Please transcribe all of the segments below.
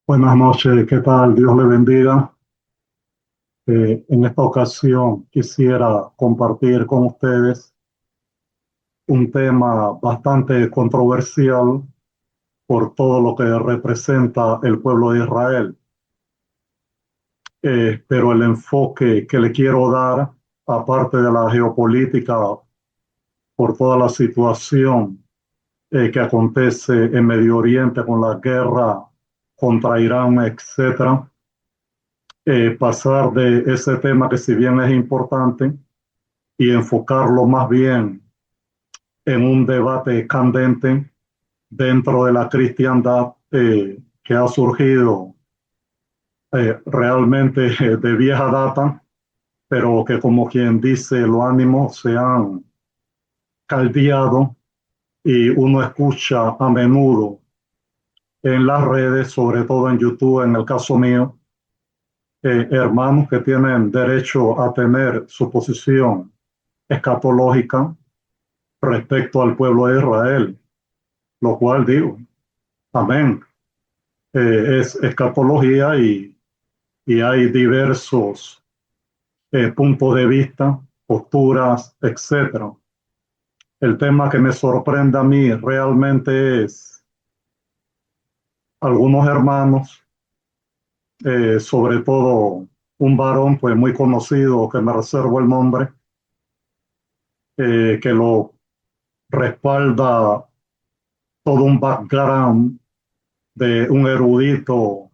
Buenas noches, ¿qué tal? Dios le bendiga. En esta ocasión quisiera compartir con ustedes un tema bastante controversial por todo lo que representa el pueblo de Israel. Pero el enfoque que le quiero dar, aparte de la geopolítica, por toda la situación que acontece en Medio Oriente con la guerra contra Irán, etcétera, pasar de ese tema que si bien es importante y enfocarlo más bien en un debate candente dentro de la cristiandad que ha surgido realmente de vieja data, pero que como quien dice los ánimos se han caldeado y uno escucha a menudo en las redes, sobre todo en YouTube, en el caso mío, hermanos que tienen derecho a tener su posición escatológica respecto al pueblo de Israel, lo cual digo, amén, es escatología y hay diversos puntos de vista, posturas, etcétera. El tema que me sorprende a mí realmente es algunos hermanos, sobre todo un varón pues muy conocido que me reservo el nombre, que lo respalda todo un background de un erudito,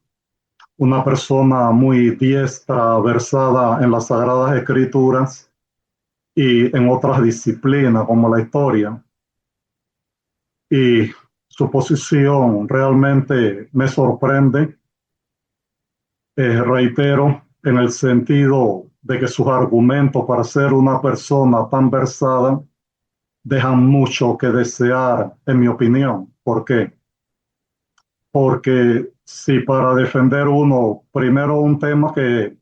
una persona muy diestra, versada en las Sagradas Escrituras y en otras disciplinas como la historia. Y su posición realmente me sorprende, reitero, en el sentido de que sus argumentos para ser una persona tan versada dejan mucho que desear, en mi opinión. ¿Por qué? Porque si para defender uno, primero un tema que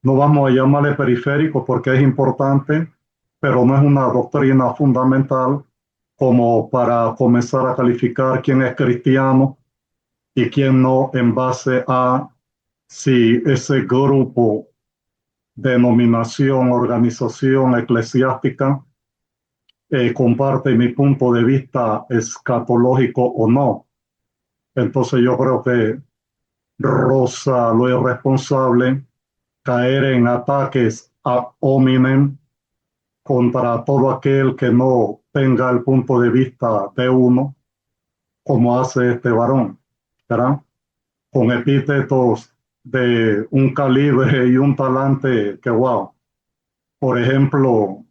no vamos a llamarle periférico porque es importante, pero no es una doctrina fundamental como para comenzar a calificar quién es cristiano y quién no en base a si ese grupo, denominación, organización eclesiástica comparte mi punto de vista escatológico o no. Entonces yo creo que roza lo irresponsable caer en ataques ad hominem contra todo aquel que no tenga el punto de vista de uno, como hace este varón, ¿verdad? Con epítetos de un calibre y un talante que, wow. Por ejemplo,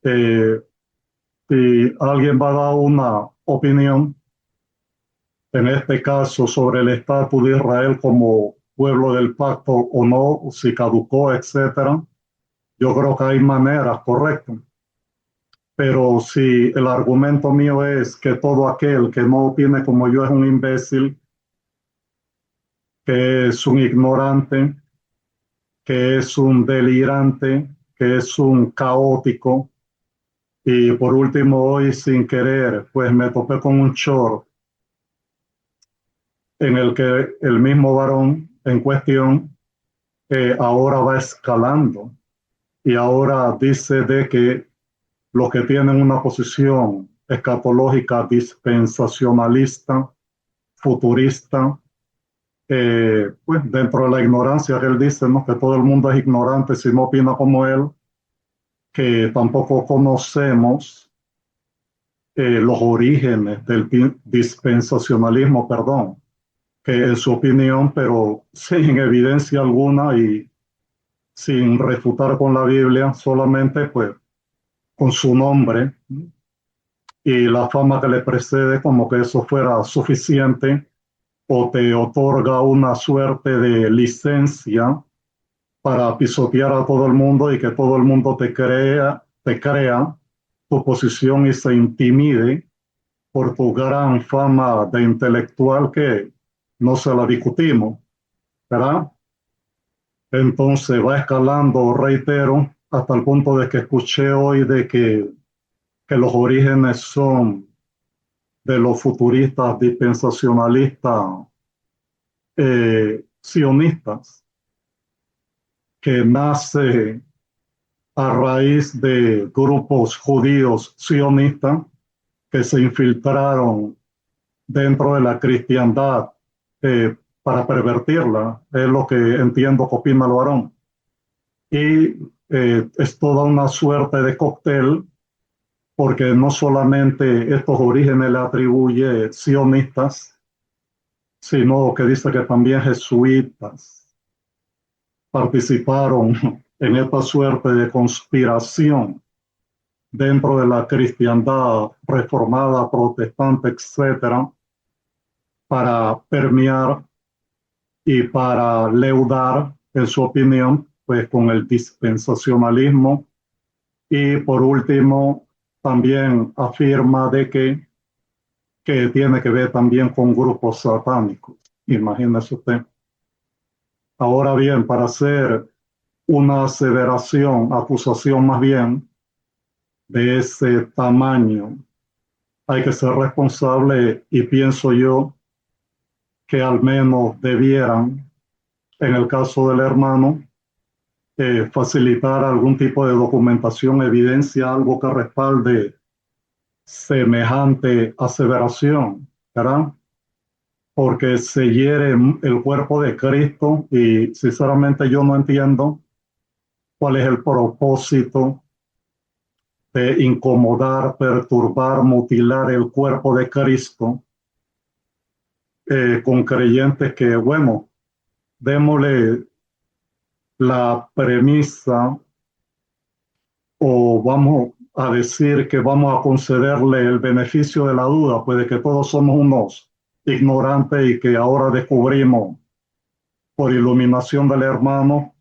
eh, si alguien va a dar una opinión, en este caso sobre el estatus de Israel como pueblo del pacto o no, si caducó, etcétera, yo creo que hay maneras correctas. Pero si el argumento mío es que todo aquel que no opine como yo es un imbécil, que es un ignorante, que es un delirante, que es un caótico, y por último hoy sin querer, pues me topé con un short en el que el mismo varón en cuestión ahora va escalando y ahora dice de que los que tienen una posición escatológica dispensacionalista, futurista, pues dentro de la ignorancia que él dice, ¿no? Que todo el mundo es ignorante si no opina como él, que tampoco conocemos los orígenes del dispensacionalismo, perdón, que en su opinión, pero sin evidencia alguna y sin refutar con la Biblia, solamente pues con su nombre y la fama que le precede, como que eso fuera suficiente o te otorga una suerte de licencia para pisotear a todo el mundo y que todo el mundo te crea tu posición y se intimide por tu gran fama de intelectual que no se la discutimos, ¿verdad? Entonces va escalando, reitero, hasta el punto de que escuché hoy de que los orígenes son de los futuristas dispensacionalistas sionistas, que nace a raíz de grupos judíos sionistas que se infiltraron dentro de la cristiandad para pervertirla, es lo que entiendo que opina el varón. Y es toda una suerte de cóctel, porque no solamente estos orígenes le atribuye sionistas, sino que dice que también jesuitas participaron en esta suerte de conspiración dentro de la cristiandad reformada, protestante, etcétera, para permear y para leudar, en su opinión, pues con el dispensacionalismo. Y por último, también afirma de que tiene que ver también con grupos satánicos. Imagínese usted. Ahora bien, para hacer una aseveración, acusación más bien, de ese tamaño, hay que ser responsable y pienso yo que al menos debieran, en el caso del hermano, facilitar algún tipo de documentación, evidencia, algo que respalde semejante aseveración, ¿verdad? Porque se hiere el cuerpo de Cristo y sinceramente yo no entiendo cuál es el propósito de incomodar, perturbar, mutilar el cuerpo de Cristo con creyentes que, bueno, démosle la premisa o vamos a decir que vamos a concederle el beneficio de la duda, pues de que todos somos unos ignorantes y que ahora descubrimos por iluminación del hermano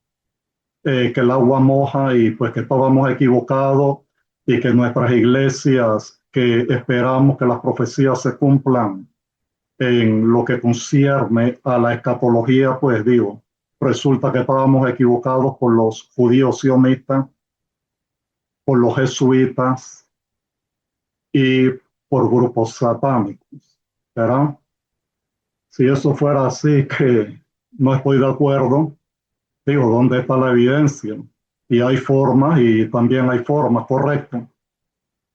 que el agua moja y pues que estábamos equivocados y que nuestras iglesias, que esperamos que las profecías se cumplan en lo que concierne a la escatología, pues digo, resulta que estábamos equivocados por los judíos sionistas, por los jesuitas y por grupos satánicos, ¿verdad? Si eso fuera así, que no estoy de acuerdo, digo, ¿dónde está la evidencia? Y hay formas y también hay formas, correcto.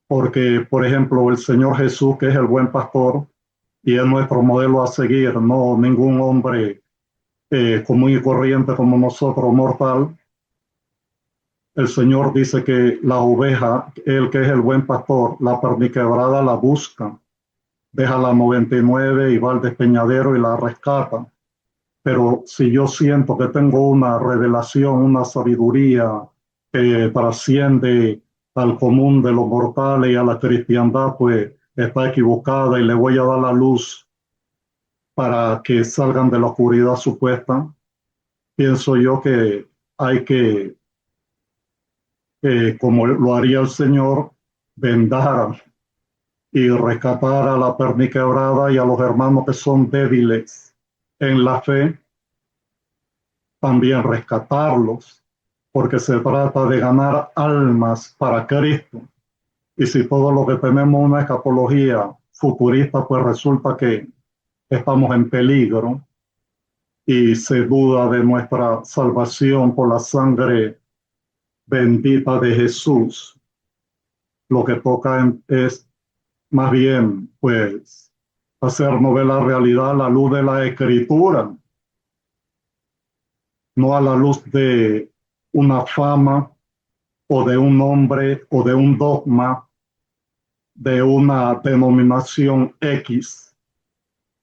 Porque, por ejemplo, el Señor Jesús, que es el buen pastor y es nuestro modelo a seguir, no ningún hombre común y corriente como nosotros, mortal. El Señor dice que la oveja, el que es el buen pastor, la perniquebrada la busca, deja la 99 y va al despeñadero y la rescata. Pero si yo siento que tengo una revelación, una sabiduría que trasciende al común de los mortales y a la cristiandad, pues está equivocada y le voy a dar la luz para que salgan de la oscuridad supuesta, pienso yo que hay que, como lo haría el Señor, vendar y rescatar a la perniquebrada y a los hermanos que son débiles en la fe, también rescatarlos, porque se trata de ganar almas para Cristo. Y si todo lo que tenemos una escatología futurista, pues resulta que estamos en peligro y se duda de nuestra salvación por la sangre bendita de Jesús. Lo que toca es más bien, pues, hacer novela realidad a la luz de la Escritura, no a la luz de una fama o de un nombre o de un dogma de una denominación X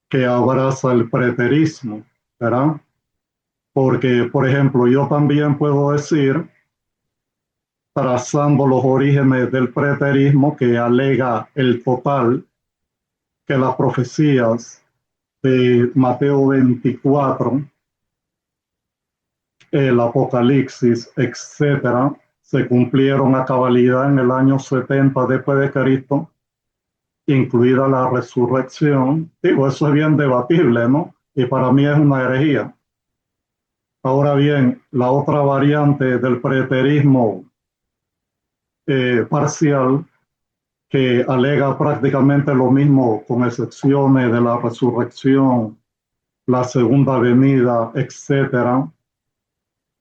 que abraza el preterismo, ¿verdad? Porque, por ejemplo, yo también puedo decir, trazando los orígenes del preterismo que alega el total, que las profecías de Mateo 24, el Apocalipsis, etcétera, se cumplieron a cabalidad en el año 70 después de Cristo, incluida la resurrección. Digo, eso es bien debatible, ¿no? Y para mí es una herejía. Ahora bien, la otra variante del preterismo parcial, que alega prácticamente lo mismo, con excepciones de la resurrección la segunda venida, etcétera.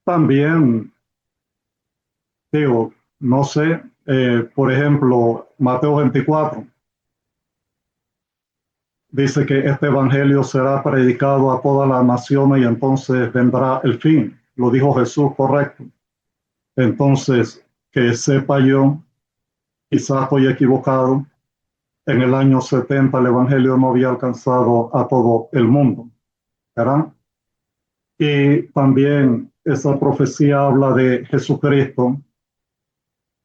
También digo, no sé, por ejemplo, Mateo 24 dice que este evangelio será predicado a todas las naciones y entonces vendrá el fin. Lo dijo Jesús, correcto. Entonces, que sepa yo, quizás estoy equivocado, en el año 70 el evangelio no había alcanzado a todo el mundo, ¿verdad? Y también esa profecía habla de Jesucristo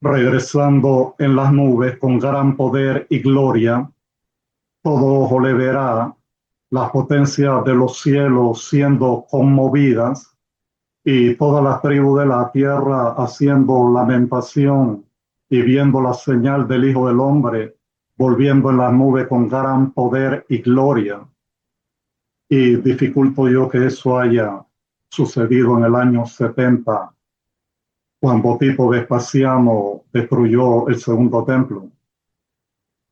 regresando en las nubes con gran poder y gloria. Todo ojo le verá, las potencias de los cielos siendo conmovidas y todas las tribus de la tierra haciendo lamentación y viendo la señal del Hijo del Hombre volviendo en la nube con gran poder y gloria. Y dificulto yo que eso haya sucedido en el año 70, cuando Tito Vespasiano destruyó el segundo templo.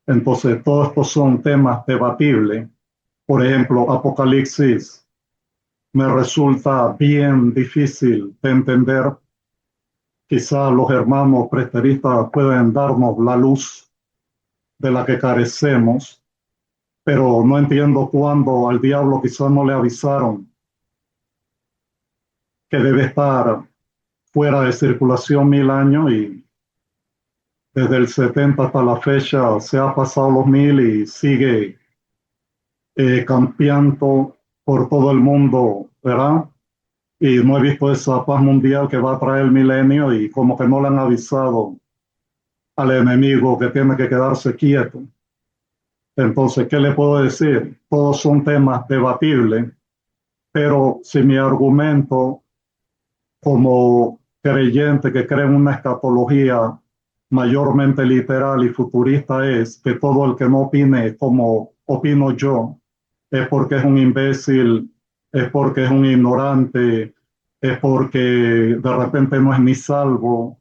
Entonces, todos estos son temas debatibles. Por ejemplo, Apocalipsis me resulta bien difícil de entender. Quizás los hermanos preteristas pueden darnos la luz de la que carecemos, pero no entiendo cuándo al diablo quizás no le avisaron que debe estar fuera de circulación 1000 años y desde el 70 hasta la fecha se ha pasado los 1000 y sigue campeando por todo el mundo, ¿verdad? Y no he visto esa paz mundial que va a traer el milenio y como que no le han avisado al enemigo que tiene que quedarse quieto. Entonces, ¿qué le puedo decir? Todos son temas debatibles, pero si mi argumento como creyente que cree en una escatología mayormente literal y futurista es que todo el que no opine como opino yo es porque es un imbécil, es porque es un ignorante, es porque de repente no es ni salvo,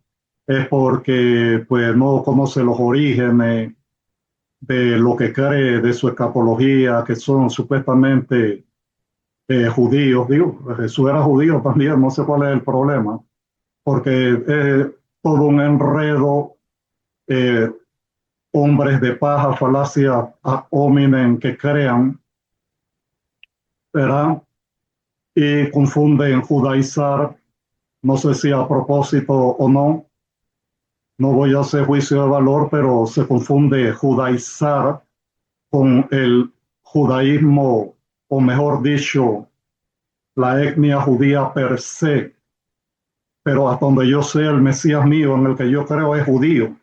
es porque pues no conoce los orígenes de lo que cree de su escatología, que son supuestamente judíos. Digo, Jesús era judío también, no sé cuál es el problema, porque es todo un enredo, eh, hombres de paja, falacia, hominen que crean, ¿verdad? Y confunden judaizar, no sé si a propósito o no, no voy a hacer juicio de valor, pero se confunde judaizar con el judaísmo, o mejor dicho, la etnia judía per se, pero hasta donde yo sé, el Mesías mío en el que yo creo es judío,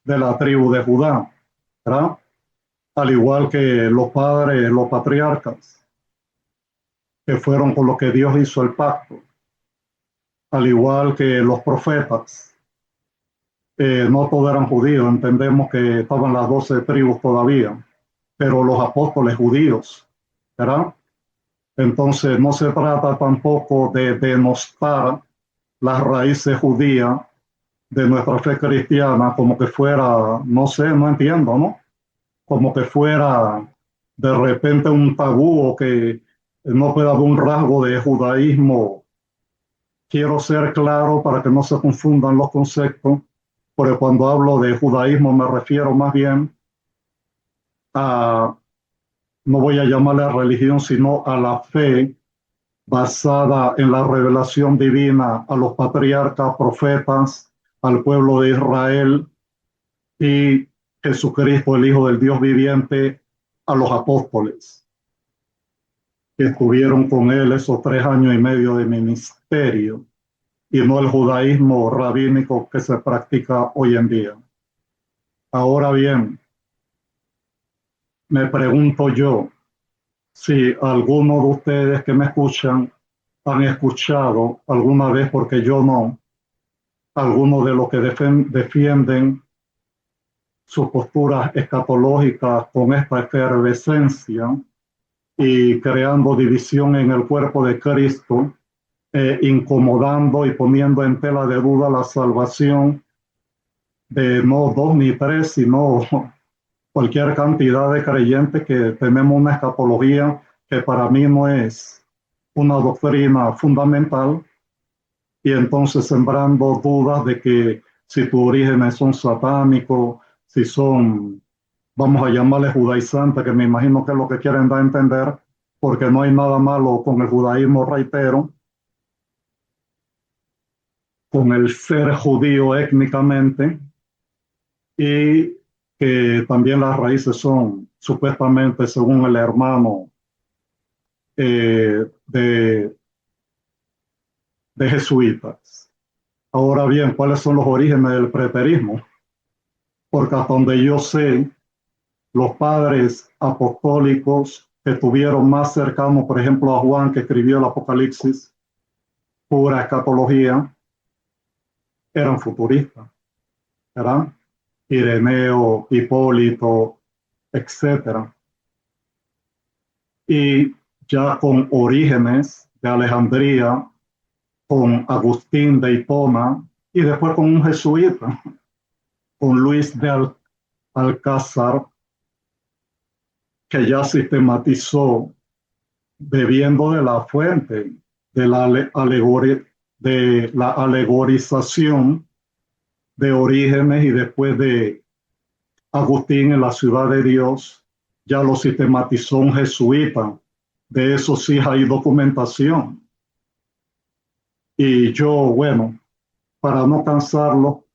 de la tribu de Judá, ¿verdad? Al igual que los padres, los patriarcas, que fueron con los que Dios hizo el pacto, al igual que los profetas. No todos eran judíos, entendemos que estaban las 12 tribus todavía, pero los apóstoles judíos, ¿verdad? Entonces no se trata tampoco de denostar las raíces judías de nuestra fe cristiana como que fuera, no sé, no entiendo, ¿no? Como que fuera de repente un tabú o que no pueda haber un rasgo de judaísmo. Quiero ser claro para que no se confundan los conceptos, porque cuando hablo de judaísmo me refiero más bien a, no voy a llamarle religión, sino a la fe basada en la revelación divina a los patriarcas, profetas, al pueblo de Israel y Jesucristo, el Hijo del Dios viviente, a los apóstoles que estuvieron con él esos 3 años y medio de ministerio y no el judaísmo rabínico que se practica hoy en día. Ahora bien, me pregunto yo si alguno de ustedes que me escuchan han escuchado alguna vez, porque yo no, algunos de los que defienden sus posturas escatológicas con esta efervescencia y creando división en el cuerpo de Cristo, incomodando y poniendo en tela de duda la salvación de no dos ni tres, sino cualquier cantidad de creyentes que tenemos una escatología que para mí no es una doctrina fundamental, y entonces sembrando dudas de que si tus orígenes son satánicos, si son, vamos a llamarle judaizantes, que me imagino que es lo que quieren dar a entender, porque no hay nada malo con el judaísmo, reitero, con el ser judío étnicamente, y que también las raíces son supuestamente, según el hermano, de jesuitas. Ahora bien, ¿cuáles son los orígenes del preterismo? Porque hasta donde yo sé, los padres apostólicos que estuvieron más cercanos, por ejemplo, a Juan, que escribió el Apocalipsis, pura escatología, eran futuristas, ¿verdad? Ireneo, Hipólito, etcétera. Y ya con Orígenes de Alejandría, con Agustín de Hipona, y después con un jesuita, con Luis de Alcázar, que ya sistematizó bebiendo de la fuente de la, de la alegorización de Orígenes, y después de Agustín en la Ciudad de Dios, ya lo sistematizó un jesuita. De eso sí hay documentación. Y yo, bueno, para no cansarlo,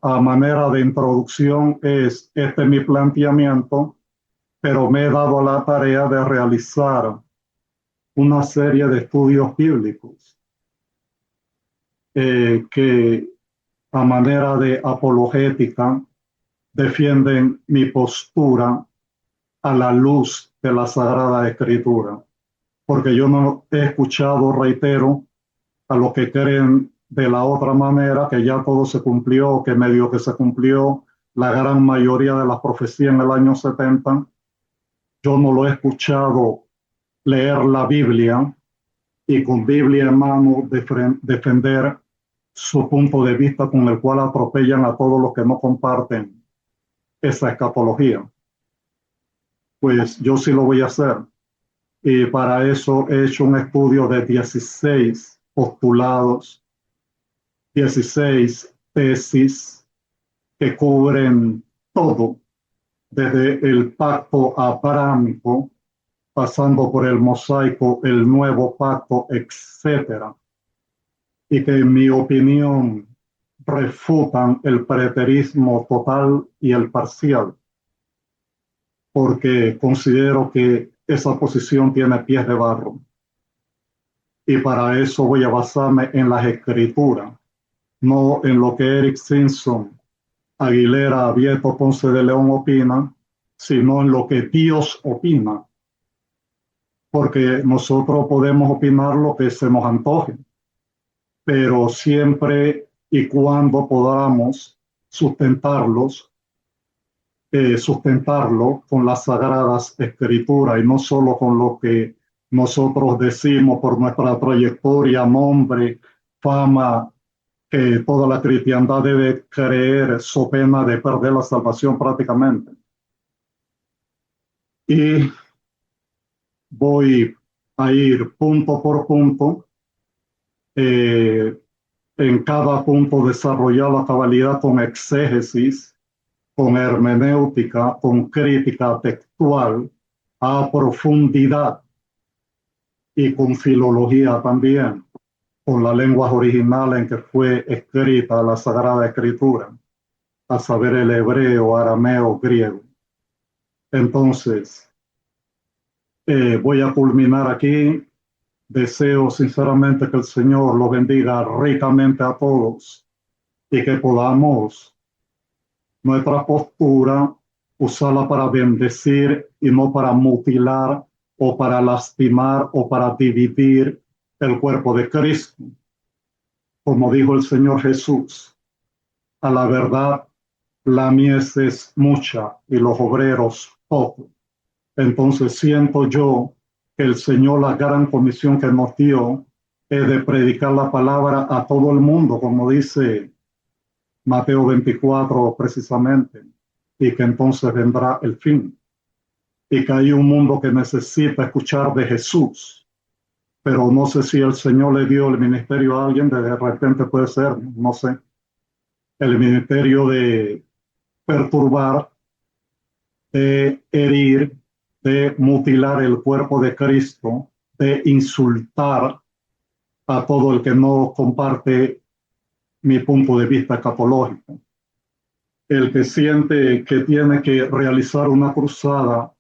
a manera de introducción es este mi planteamiento, pero me he dado la tarea de realizar una serie de estudios bíblicos que a manera de apologética defienden mi postura a la luz de la Sagrada Escritura, porque yo no he escuchado, reitero, a los que creen de la otra manera, que ya todo se cumplió, que medio que se cumplió la gran mayoría de las profecías en el año 70. Yo no lo he escuchado leer la Biblia y con Biblia en mano defender su punto de vista, con el cual atropellan a todos los que no comparten esa escatología. Pues yo sí lo voy a hacer. Y para eso he hecho un estudio de 16 postulados, 16 tesis que cubren todo, desde el pacto abrahámico, pasando por el mosaico, el nuevo pacto, etcétera, y que en mi opinión refutan el preterismo total y el parcial, porque considero que esa posición tiene pies de barro. Y para eso voy a basarme en las escrituras, no en lo que Eric Simpson, Aguilera, Vieto, Ponce de León opina, sino en lo que Dios opina, porque nosotros podemos opinar lo que se nos antoje, pero siempre y cuando podamos sustentarlos, sustentarlo con las sagradas escrituras, y no solo con lo que nosotros decimos por nuestra trayectoria, nombre, fama, que toda la cristiandad debe creer so pena de perder la salvación prácticamente. Y voy a ir punto por punto, eh, en cada punto desarrollar la cabalidad con exégesis, con hermenéutica, con crítica textual, a profundidad, y con filología también, con la lengua original en que fue escrita la Sagrada Escritura, a saber el hebreo, arameo, griego. Entonces, voy a culminar aquí. Deseo sinceramente que el Señor los bendiga ricamente a todos, y que podamos nuestra postura usarla para bendecir y no para mutilar o para lastimar o para dividir el cuerpo de Cristo. Como dijo el Señor Jesús, a la verdad la mies es mucha y los obreros pocos. Entonces siento yo que el Señor, la gran comisión que nos dio, es de predicar la palabra a todo el mundo, como dice Mateo 24 precisamente, y que entonces vendrá el fin. y que hay un mundo que necesita escuchar de Jesús. Pero no sé si el Señor le dio el ministerio a alguien, de repente puede ser, no sé, el ministerio de perturbar, de herir, de mutilar el cuerpo de Cristo, de insultar a todo el que no comparte mi punto de vista escatológico. El que siente que tiene que realizar una cruzada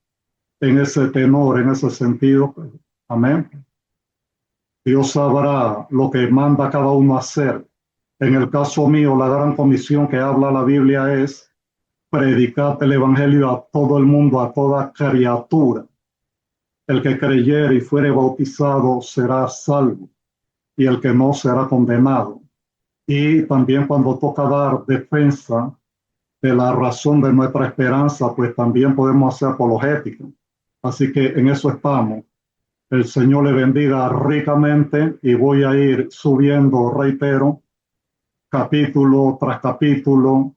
en ese tenor, en ese sentido, pues, amén. Dios sabrá lo que manda a cada uno a hacer. En el caso mío, la gran comisión que habla la Biblia es predicar el evangelio a todo el mundo, a toda criatura. El que creyere y fuere bautizado será salvo, y el que no será condenado. Y también cuando toca dar defensa de la razón de nuestra esperanza, pues también podemos hacer apologética. Así que en eso estamos. El Señor le bendiga ricamente y voy a ir subiendo, reitero, capítulo tras capítulo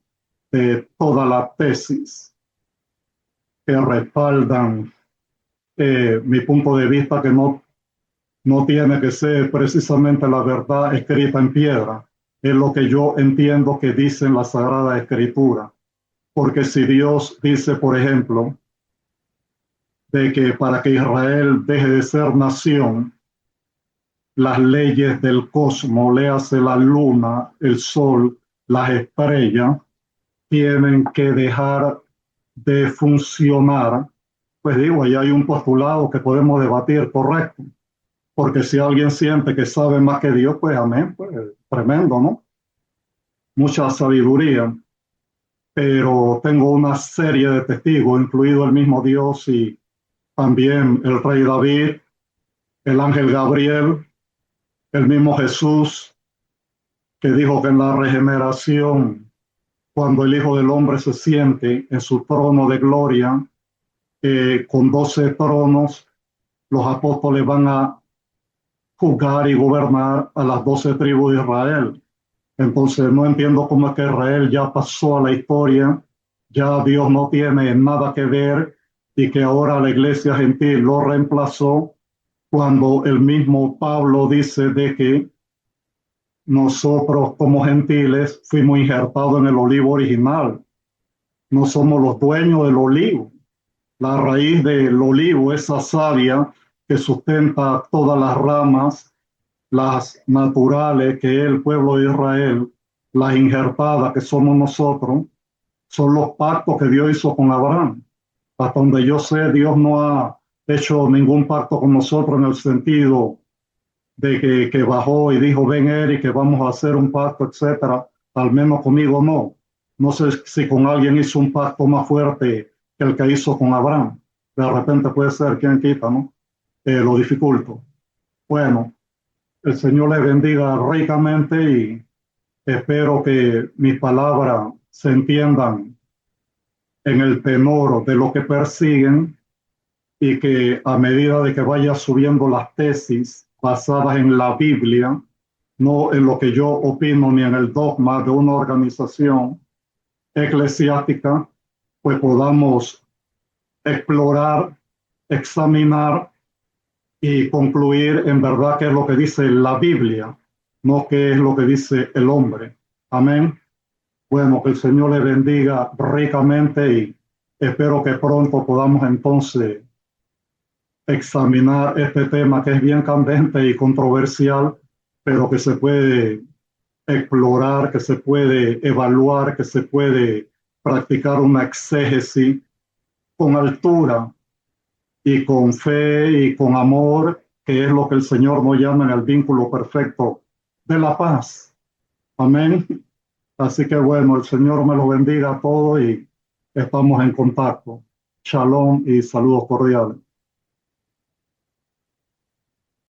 de toda la tesis que respaldan mi punto de vista, que no tiene que ser precisamente la verdad escrita en piedra. Es lo que yo entiendo que dice en la Sagrada Escritura. Porque si Dios dice, por ejemplo, de que para que Israel deje de ser nación, las leyes del cosmos, léase la luna, el sol, las estrellas, tienen que dejar de funcionar, pues digo, ahí hay un postulado que podemos debatir, correcto, porque si alguien siente que sabe más que Dios, pues amén, pues tremendo, ¿no? Mucha sabiduría, pero tengo una serie de testigos, incluido el mismo Dios y también el rey David, el ángel Gabriel, el mismo Jesús, que dijo que en la regeneración, cuando el Hijo del Hombre se siente en su trono de gloria, con 12 tronos, los apóstoles van a juzgar y gobernar a las 12 tribus de Israel. Entonces no entiendo cómo es que Israel ya pasó a la historia, ya Dios no tiene nada que ver y que ahora la iglesia gentil lo reemplazó, cuando el mismo Pablo dice de que nosotros como gentiles fuimos injertados en el olivo original. No somos los dueños del olivo. La raíz del olivo, esa savia que sustenta todas las ramas, las naturales, que es el pueblo de Israel, las injertadas, que somos nosotros, son los pactos que Dios hizo con Abraham. Hasta donde yo sé, Dios no ha hecho ningún pacto con nosotros en el sentido de que bajó y dijo, ven Eric, que vamos a hacer un pacto, etcétera. Al menos conmigo no. No sé si con alguien hizo un pacto más fuerte que el que hizo con Abraham. De repente puede ser, quien quita, ¿no? Lo dificulto. Bueno, el Señor les bendiga ricamente y espero que mis palabras se entiendan en el tenor de lo que persiguen, y que a medida de que vaya subiendo las tesis basadas en la Biblia, no en lo que yo opino ni en el dogma de una organización eclesiástica, pues podamos explorar, examinar y concluir en verdad qué es lo que dice la Biblia, no qué es lo que dice el hombre. Amén. Bueno, que el Señor le bendiga ricamente y espero que pronto podamos entonces examinar este tema, que es bien candente y controversial, pero que se puede explorar, que se puede evaluar, que se puede practicar una exégesis con altura y con fe y con amor, que es lo que el Señor nos llama en el vínculo perfecto de la paz. Amén. Así que bueno, el Señor me lo bendiga a todos y estamos en contacto. Shalom y saludos cordiales.